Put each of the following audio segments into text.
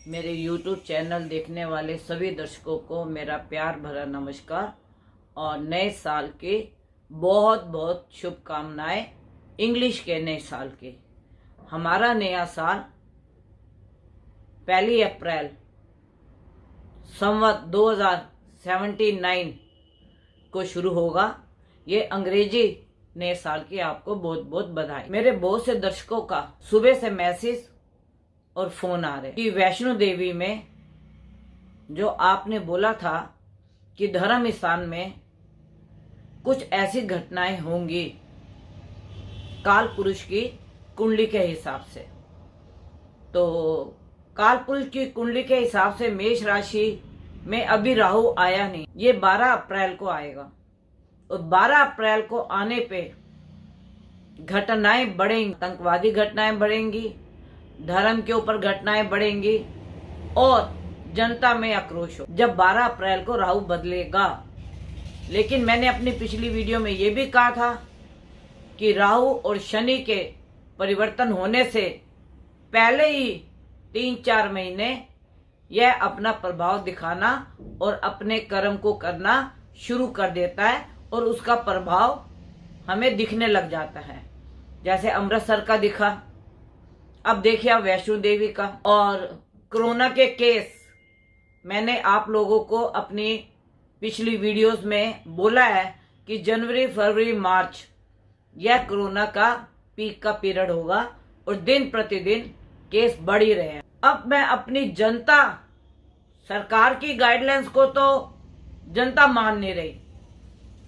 मेरे YouTube channel देखने वाले सभी दर्शकों को मेरा प्यार भरा नमस्कार और नए साल की बहुत बहुत शुभकामनाएं। इंग्लिश के नए साल के हमारा नया साल 1 अप्रैल संवत 2079 को शुरू होगा। ये अंग्रेजी नए साल की आपको बहुत बहुत बधाई। मेरे बहुत से दर्शकों का सुबह से मैसेज और फोन आ रहे कि वैष्णो देवी में जो आपने बोला था कि धर्म स्थान में कुछ ऐसी घटनाएं होंगी काल पुरुष की कुंडली के हिसाब से, तो काल पुरुष की कुंडली के हिसाब से मेष राशि में अभी राहु आया नहीं, ये 12 अप्रैल को आएगा और 12 अप्रैल को आने पे घटनाएं बढ़ेंगी, आतंकवादी घटनाएं बढ़ेंगी, धर्म के ऊपर घटनाएं बढ़ेंगी और जनता में आक्रोश हो जब 12 अप्रैल को राहु बदलेगा। लेकिन मैंने अपनी पिछली वीडियो में ये भी कहा था कि राहु और शनि के परिवर्तन होने से पहले ही 3-4 महीने यह अपना प्रभाव दिखाना और अपने कर्म को करना शुरू कर देता है और उसका प्रभाव हमें दिखने लग जाता है। जैसे अमृतसर का दिखा, अब देखिए आप वैष्णो देवी का। और कोरोना के केस मैंने आप लोगों को अपनी पिछली वीडियोस में बोला है कि जनवरी फरवरी मार्च यह कोरोना का पीक का पीरियड होगा और दिन प्रतिदिन केस बढ़ ही रहे हैं। अब मैं अपनी जनता, सरकार की गाइडलाइंस को तो जनता मान नहीं रही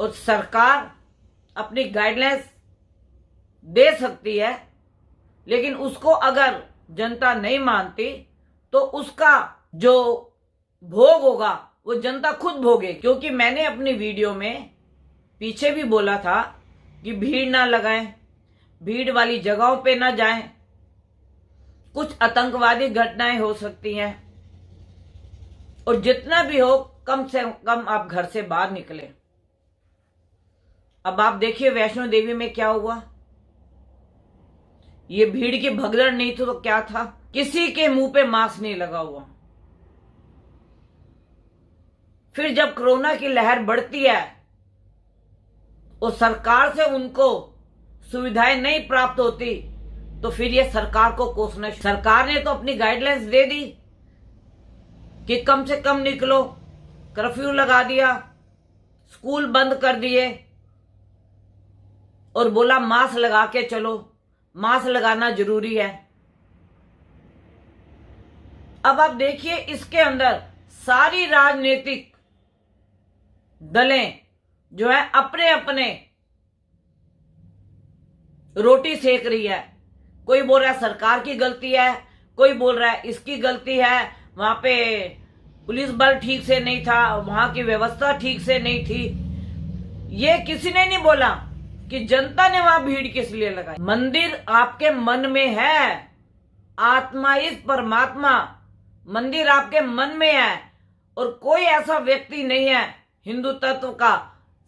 और सरकार अपनी गाइडलाइंस दे सकती है, लेकिन उसको अगर जनता नहीं मानती तो उसका जो भोग होगा वो जनता खुद भोगे। क्योंकि मैंने अपनी वीडियो में पीछे भी बोला था कि भीड़ ना लगाएं, भीड़ वाली जगहों पे ना जाएं, कुछ आतंकवादी घटनाएं हो सकती हैं और जितना भी हो कम से कम आप घर से बाहर निकले। अब आप देखिए वैष्णो देवी में क्या हुआ, ये भीड़ की भगदड़ नहीं थी तो क्या था, किसी के मुंह पे मास्क नहीं लगा हुआ। फिर जब कोरोना की लहर बढ़ती है और सरकार से उनको सुविधाएं नहीं प्राप्त होती तो फिर ये सरकार को कोसना। सरकार ने तो अपनी गाइडलाइंस दे दी कि कम से कम निकलो, कर्फ्यू लगा दिया, स्कूल बंद कर दिए और बोला मास्क लगा के चलो, मास्क लगाना जरूरी है। अब आप देखिए इसके अंदर सारी राजनीतिक दलें जो है अपने अपने रोटी सेक रही है। कोई बोल रहा है सरकार की गलती है, कोई बोल रहा है इसकी गलती है, वहां पे पुलिस बल ठीक से नहीं था, वहां की व्यवस्था ठीक से नहीं थी। ये किसी ने नहीं बोला कि जनता ने वहां भीड़ किस लिए लगाई। मंदिर आपके मन में है, आत्मा इस परमात्मा, मंदिर आपके मन में है और कोई ऐसा व्यक्ति नहीं है हिंदू तत्व का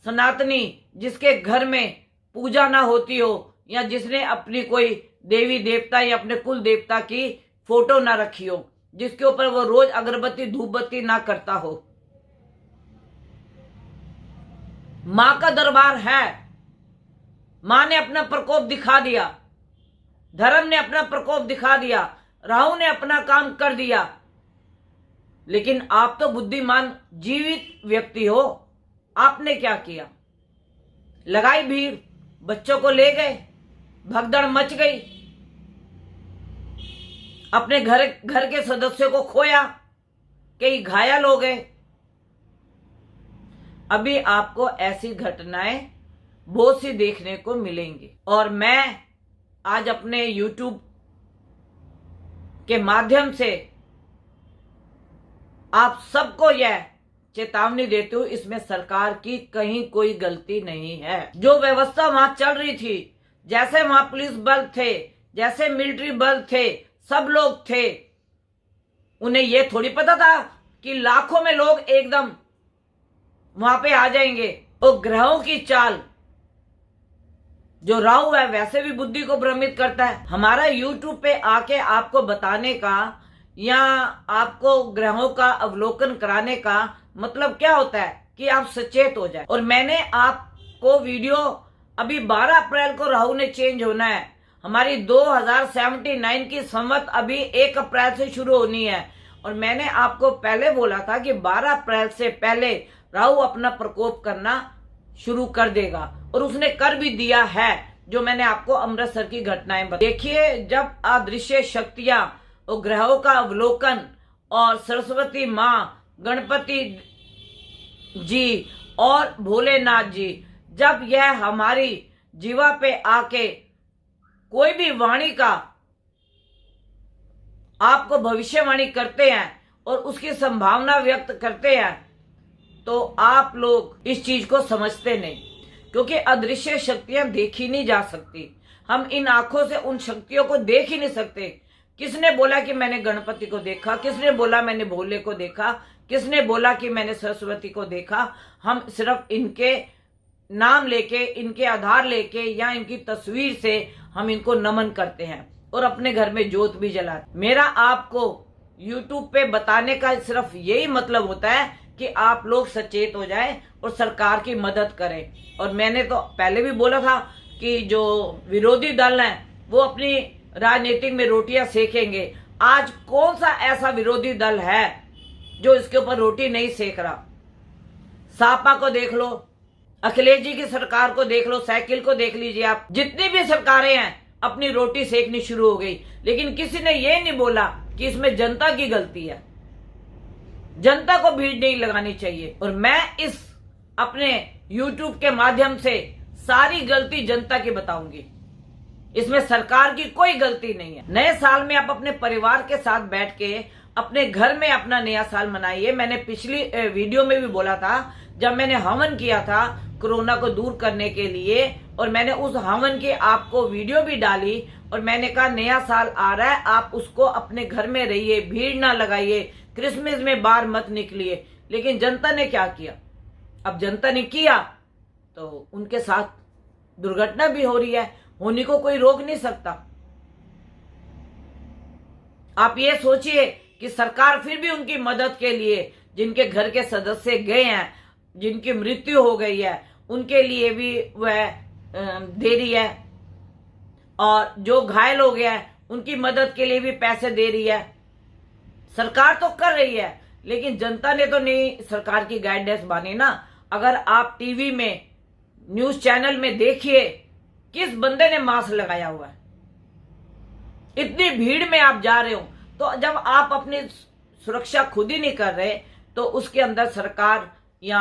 सनातनी जिसके घर में पूजा ना होती हो या जिसने अपनी कोई देवी देवता या अपने कुल देवता की फोटो ना रखी हो, जिसके ऊपर वो रोज अगरबत्ती धूपबत्ती ना करता हो। मां का दरबार है, मां ने अपना प्रकोप दिखा दिया, धर्म ने अपना प्रकोप दिखा दिया, राहु ने अपना काम कर दिया। लेकिन आप तो बुद्धिमान जीवित व्यक्ति हो, आपने क्या किया? लगाई भीड़, बच्चों को ले गए, भगदड़ मच गई, अपने घर के सदस्यों को खोया, कई घायल हो गए। अभी आपको ऐसी घटनाएं बहुत सी देखने को मिलेंगी और मैं आज अपने YouTube के माध्यम से आप सबको यह चेतावनी देती हूं, इसमें सरकार की कहीं कोई गलती नहीं है। जो व्यवस्था वहां चल रही थी, जैसे वहां पुलिस बल थे, जैसे मिलिट्री बल थे, सब लोग थे, उन्हें यह थोड़ी पता था कि लाखों में लोग एकदम वहां पे आ जाएंगे। और ग्रहों की चाल, जो राहु है वैसे भी बुद्धि को भ्रमित करता है। हमारा YouTube पे आके आपको बताने का या आपको ग्रहों का अवलोकन कराने का मतलब क्या होता है कि आप सचेत हो जाए। और मैंने आपको वीडियो अभी 12 अप्रैल को राहु ने चेंज होना है, हमारी 2079 की संवत अभी 1 अप्रैल से शुरू होनी है। और मैंने आपको पहले बोला था कि 12 अप्रैल से पहले राहु अपना प्रकोप करना शुरू कर देगा, और उसने कर भी दिया है, जो मैंने आपको अमृतसर की घटनाएं बताई। देखिए, जब अदृश्य शक्तियां और ग्रहों का अवलोकन और सरस्वती माँ, गणपति जी और भोलेनाथ जी, जब यह हमारी जीवा पे आके कोई भी वाणी का आपको भविष्यवाणी करते हैं और उसकी संभावना व्यक्त करते हैं, तो आप लोग इस चीज को समझते नहीं, क्योंकि अदृश्य शक्तियां देखी नहीं जा सकती। हम इन आंखों से उन शक्तियों को देख ही नहीं सकते। किसने बोला कि मैंने गणपति को देखा, किसने बोला मैंने भोले को देखा, किसने बोला कि मैंने सरस्वती को देखा। हम सिर्फ इनके नाम लेके, इनके आधार लेके या इनकी तस्वीर से हम इनको नमन करते हैं और अपने घर में जोत भी जलाते। मेरा आपको YouTube पे बताने का सिर्फ यही मतलब होता है कि आप लोग सचेत हो जाएं और सरकार की मदद करें। और मैंने तो पहले भी बोला था कि जो विरोधी दल हैं वो अपनी राजनीतिक में रोटियां सेकेंगे। आज कौन सा ऐसा विरोधी दल है जो इसके ऊपर रोटी नहीं सेक रहा? सापा को देख लो, अखिलेश जी की सरकार को देख लो, साइकिल को देख लीजिए आप। जितनी भी सरकारें हैं अपनी रोटी सेकनी शुरू हो गई, लेकिन किसी ने ये नहीं बोला कि इसमें जनता की गलती है। जनता को भीड़ नहीं लगानी चाहिए। और मैं इस अपने YouTube के माध्यम से सारी गलती जनता की बताऊंगी, इसमें सरकार की कोई गलती नहीं है। नए साल में आप अपने परिवार के साथ बैठ के अपने घर में अपना नया साल मनाइए। मैंने पिछली वीडियो में भी बोला था, जब मैंने हवन किया था कोरोना को दूर करने के लिए, और मैंने उस हवन की आपको वीडियो भी डाली, और मैंने कहा नया साल आ रहा है, आप उसको अपने घर में रहिए, भीड़ ना लगाइए, क्रिसमस में बाहर मत निकलिए। लेकिन जनता ने क्या किया? अब जनता ने किया तो उनके साथ दुर्घटना भी हो रही है, होने को कोई रोक नहीं सकता। आप ये सोचिए कि सरकार फिर भी उनकी मदद के लिए, जिनके घर के सदस्य गए हैं, जिनकी मृत्यु हो गई है, उनके लिए भी वह दे रही है, और जो घायल हो गया है उनकी मदद के लिए भी पैसे दे रही है। सरकार तो कर रही है, लेकिन जनता ने तो नहीं सरकार की गाइडेंस मानी ना। अगर आप टीवी में, न्यूज चैनल में देखिए, किस बंदे ने मास्क लगाया हुआ है? इतनी भीड़ में आप जा रहे हो, तो जब आप अपनी सुरक्षा खुद ही नहीं कर रहे, तो उसके अंदर सरकार या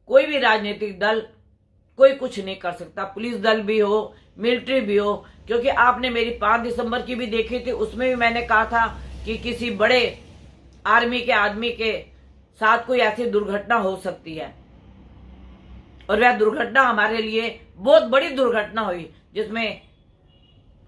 कोई भी राजनीतिक दल कोई कुछ नहीं कर सकता। पुलिस दल भी हो, मिलिट्री भी हो। क्योंकि आपने मेरी 5 दिसंबर की भी देखी थी, उसमें भी मैंने कहा था कि किसी बड़े आर्मी के आदमी के साथ कोई ऐसी दुर्घटना हो सकती है, और वह दुर्घटना हमारे लिए बहुत बड़ी दुर्घटना हुई, जिसमें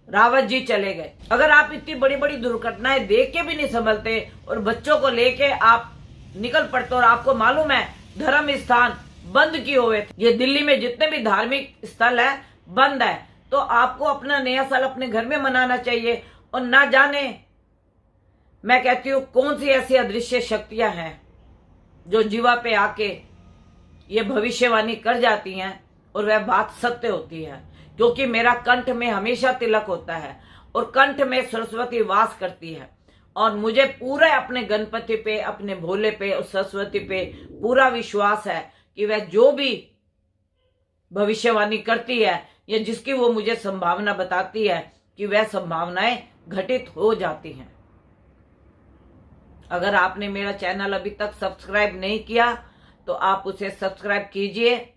रावत जी चले गए। अगर आप इतनी बड़ी बड़ी दुर्घटनाएं देख के भी नहीं संभलते और बच्चों को लेके आप निकल पड़ते, और आपको मालूम है धर्म स्थान बंद किए हुए थे, ये दिल्ली में जितने भी धार्मिक स्थल है बंद है, तो आपको अपना नया साल अपने घर में मनाना चाहिए। और ना जाने, मैं कहती हूँ, कौन सी ऐसी अदृश्य शक्तियां हैं जो जीवा पे आके ये भविष्यवाणी कर जाती हैं, और वह बात सत्य होती है। क्योंकि मेरा कंठ में हमेशा तिलक होता है, और कंठ में सरस्वती वास करती है, और मुझे पूरा अपने गणपति पे, अपने भोले पे और सरस्वती पे पूरा विश्वास है कि वह जो भी भविष्यवाणी करती है, या जिसकी वो मुझे संभावना बताती है, कि वह संभावनाएं घटित हो जाती हैं। अगर आपने मेरा चैनल अभी तक सब्सक्राइब नहीं किया, तो आप उसे सब्सक्राइब कीजिए,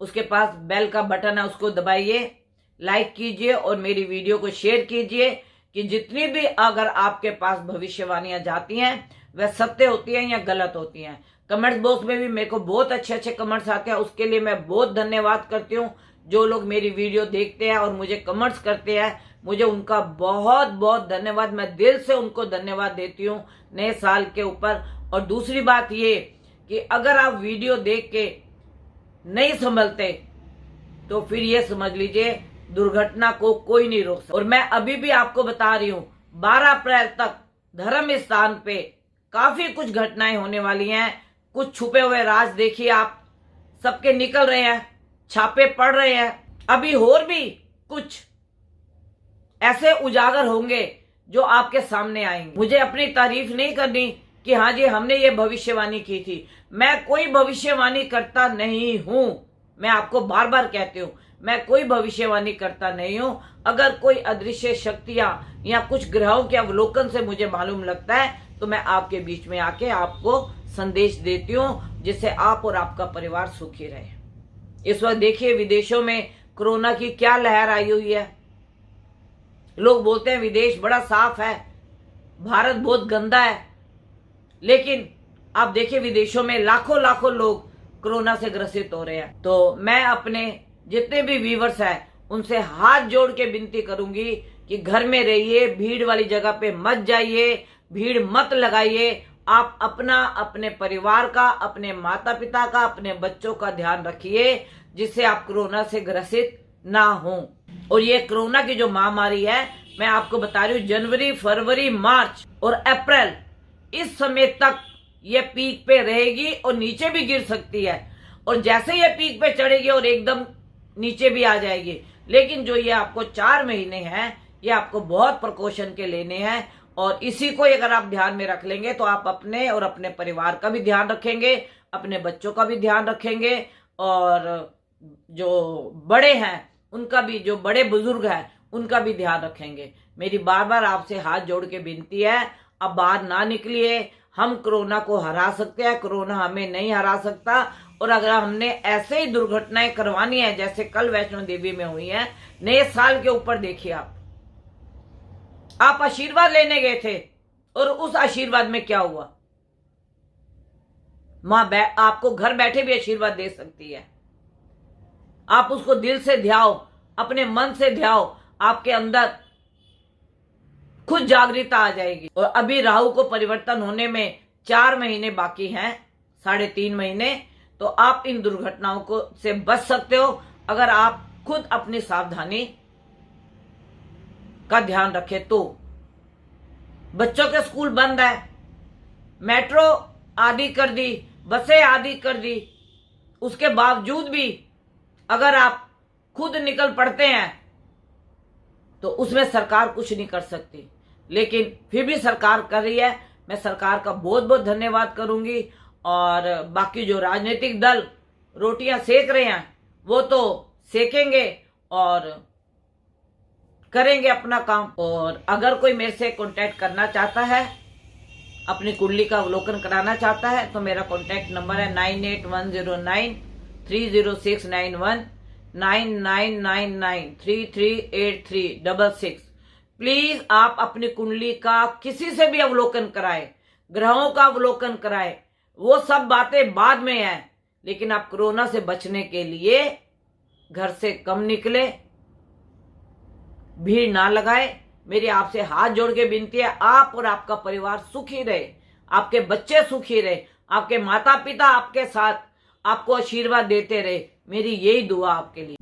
उसके पास बेल का बटन है, उसको दबाइए, लाइक कीजिए, और मेरी वीडियो को शेयर कीजिए, कि जितनी भी अगर आपके पास भविष्यवाणियां जाती हैं वह सत्य होती हैं या गलत होती हैं। कमेंट्स बॉक्स में भी मेरे को बहुत अच्छे अच्छे कमेंट्स आते हैं, उसके लिए मैं बहुत धन्यवाद करती हूँ। जो लोग मेरी वीडियो देखते हैं और मुझे कमेंट्स करते हैं, मुझे उनका बहुत बहुत धन्यवाद, मैं दिल से उनको धन्यवाद देती हूँ नए साल के ऊपर। और दूसरी बात ये कि अगर आप वीडियो देख के नहीं संभलते, तो फिर ये समझ लीजिए दुर्घटना को कोई नहीं रोक सकता। और मैं अभी भी आपको बता रही हूँ, 12 अप्रैल तक धर्म स्थान पे काफी कुछ घटनाएं होने वाली हैं। कुछ छुपे हुए राज देखिए आप, सबके निकल रहे हैं, छापे पड़ रहे हैं। अभी और भी कुछ ऐसे उजागर होंगे जो आपके सामने आएंगे। मुझे अपनी तारीफ नहीं करनी कि हाँ जी हमने ये भविष्यवाणी की थी। मैं कोई भविष्यवाणी करता नहीं हूं। मैं आपको बार बार कहती हूं, मैं कोई भविष्यवाणी करता नहीं हूं। अगर कोई अदृश्य शक्तियां या कुछ ग्रहों के अवलोकन से मुझे मालूम लगता है तो मैं आपके बीच में आके आपको संदेश देती हूं, जिससे आप और आपका परिवार सुखी रहे। इस वक्त देखिए विदेशों में कोरोना की क्या लहर आई हुई है। लोग बोलते हैं विदेश बड़ा साफ है, भारत बहुत गंदा है, लेकिन आप देखिए विदेशों में लाखों लाखों लोग कोरोना से ग्रसित हो रहे हैं। तो मैं अपने जितने भी व्यूअर्स हैं उनसे हाथ जोड़ के विनती करूंगी कि घर में रहिए, भीड़ वाली जगह पे मत जाइए, भीड़ मत लगाइए। आप अपना, अपने परिवार का, अपने माता पिता का, अपने बच्चों का ध्यान रखिए, जिससे आप कोरोना से ग्रसित ना हो। और ये कोरोना की जो महामारी है, मैं आपको बता रही हूँ, जनवरी, फरवरी, मार्च और अप्रैल इस समय तक ये पीक पे रहेगी और नीचे भी गिर सकती है। और जैसे ये पीक पे चढ़ेगी और एकदम नीचे भी आ जाएगी। लेकिन जो ये आपको 4 महीने हैं, ये आपको बहुत प्रिकॉशन के लेने हैं। और इसी को अगर आप ध्यान में रख लेंगे तो आप अपने और अपने परिवार का भी ध्यान रखेंगे, अपने बच्चों का भी ध्यान रखेंगे, और जो बड़े हैं उनका भी, जो बड़े बुजुर्ग हैं उनका भी ध्यान रखेंगे। मेरी बार बार आपसे हाथ जोड़ के विनती है, अब बाहर ना निकलिए। हम कोरोना को हरा सकते हैं, कोरोना हमें नहीं हरा सकता। और अगर हमने ऐसे ही दुर्घटनाएं करवानी है जैसे कल वैष्णो देवी में हुई है, नए साल के ऊपर देखिए आप आशीर्वाद लेने गए थे और उस आशीर्वाद में क्या हुआ। मां आपको घर बैठे भी आशीर्वाद दे सकती है। आप उसको दिल से ध्याओ, अपने मन से ध्याओ, आपके अंदर खुद जागृता आ जाएगी। और अभी राहु को परिवर्तन होने में 4 महीने बाकी हैं, 3.5 महीने। तो आप इन दुर्घटनाओं को से बच सकते हो अगर आप खुद अपनी सावधानी का ध्यान रखें। तो बच्चों के स्कूल बंद है, मेट्रो आदि कर दी, बसें आदि कर दी, उसके बावजूद भी अगर आप खुद निकल पड़ते हैं तो उसमें सरकार कुछ नहीं कर सकती। लेकिन फिर भी सरकार कर रही है। मैं सरकार का बहुत बहुत धन्यवाद करूंगी। और बाकी जो राजनीतिक दल रोटियां सेक रहे हैं वो तो सेकेंगे और करेंगे अपना काम। और अगर कोई मेरे से कांटेक्ट करना चाहता है, अपनी कुंडली का अवलोकन कराना चाहता है, तो मेरा कांटेक्ट नंबर है 9810930691 9999338366। प्लीज आप अपनी कुंडली का किसी से भी अवलोकन कराएं, ग्रहों का अवलोकन कराएं। वो सब बातें बाद में है, लेकिन आप कोरोना से बचने के लिए घर से कम निकले, भीड़ ना लगाए। मेरी आपसे हाथ जोड़ के विनती है, आप और आपका परिवार सुखी रहे, आपके बच्चे सुखी रहे, आपके माता पिता आपके साथ आपको आशीर्वाद देते रहे। मेरी यही दुआ आपके लिए।